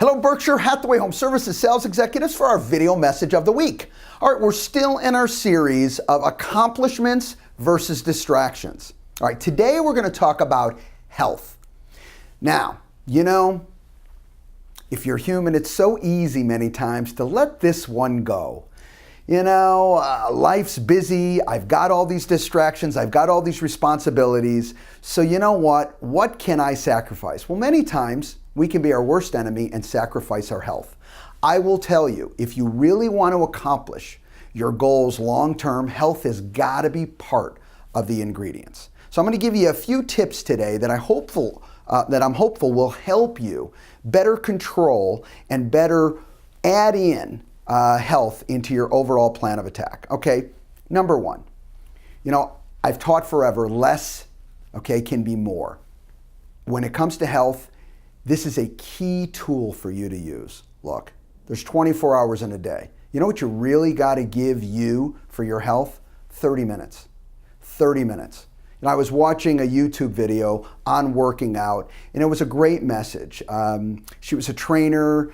Hello, Berkshire Hathaway Home Services sales executives for our video message of the week. All right, we're still in our series of accomplishments versus distractions. All right, today we're going to talk about health. Now, if you're human, it's so easy many times to let this one go. Life's busy. I've got all these distractions. I've got all these responsibilities. So you know what? What can I sacrifice? Well, many times we can be our worst enemy and sacrifice our health. I will tell you, if you really want to accomplish your goals long-term, health has got to be part of the ingredients. So I'm going to give you a few tips today that I'm hopeful will help you better control and better add in health into your overall plan of attack. Okay, number one, I've taught forever, less, can be more. When it comes to health, this is a key tool for you to use. Look, there's 24 hours in a day. You know what you really got to give you for your health? 30 minutes. 30 minutes. I was watching a YouTube video on working out, and it was a great message. She was a trainer.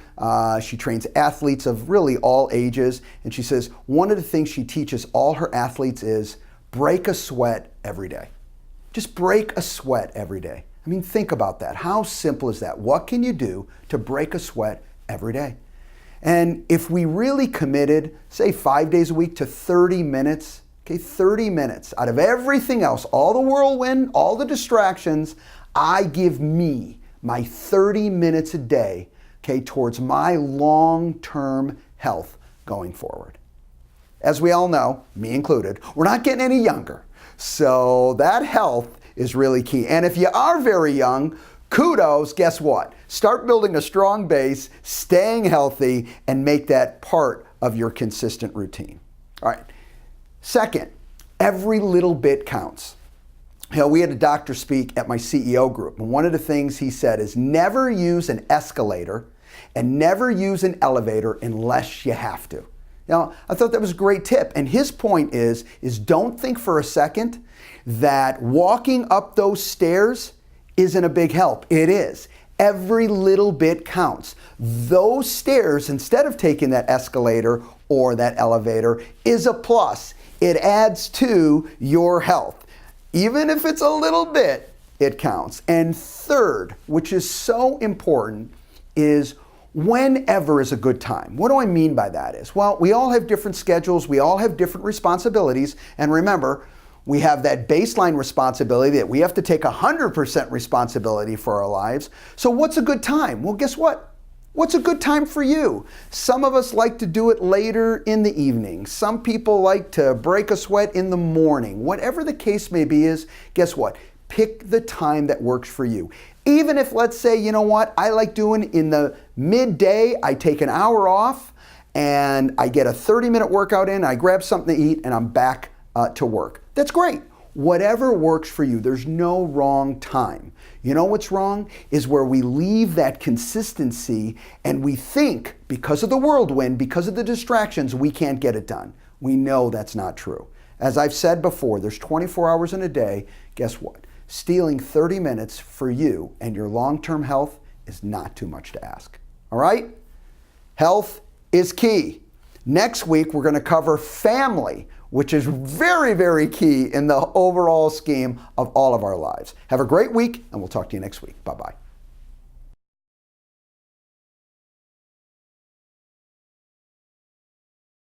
She trains athletes of really all ages, and she says one of the things she teaches all her athletes is break a sweat every day. Just break a sweat every day. I mean, think about that. How simple is that? What can you do to break a sweat every day? And if we really committed, say 5 days a week to 30 minutes, 30 minutes out of everything else, all the whirlwind, all the distractions, I give me my 30 minutes a day, towards my long-term health going forward. As we all know, me included, we're not getting any younger. So that health is really key. And if you are very young, kudos, guess what? Start building a strong base, staying healthy, and make that part of your consistent routine. All right. Second, every little bit counts. We had a doctor speak at my CEO group, and one of the things he said is never use an escalator and never use an elevator unless you have to. I thought that was a great tip, and his point is don't think for a second that walking up those stairs isn't a big help. It is. Every little bit counts. Those stairs, instead of taking that escalator or that elevator, is a plus. It adds to your health. Even if it's a little bit, it counts. And third, which is so important, is whenever is a good time. What do I mean by that is, well, we all have different schedules, we all have different responsibilities, and remember, we have that baseline responsibility that we have to take 100% responsibility for our lives. So what's a good time? Well, guess what? What's a good time for you? Some of us like to do it later in the evening. Some people like to break a sweat in the morning. Whatever the case may be is, guess what? Pick the time that works for you. Even if, let's say, I like doing in the midday, I take an hour off and I get a 30-minute workout in, I grab something to eat, and I'm back to work. That's great. Whatever works for you. There's no wrong time. You know what's wrong? Is where we leave that consistency and we think because of the whirlwind, because of the distractions, we can't get it done. We know that's not true. As I've said before, there's 24 hours in a day. Guess what? Stealing 30 minutes for you and your long-term health is not too much to ask. All right? Health is key. Next week, we're going to cover family, which is very, very key in the overall scheme of all of our lives. Have a great week, and we'll talk to you next week. Bye-bye.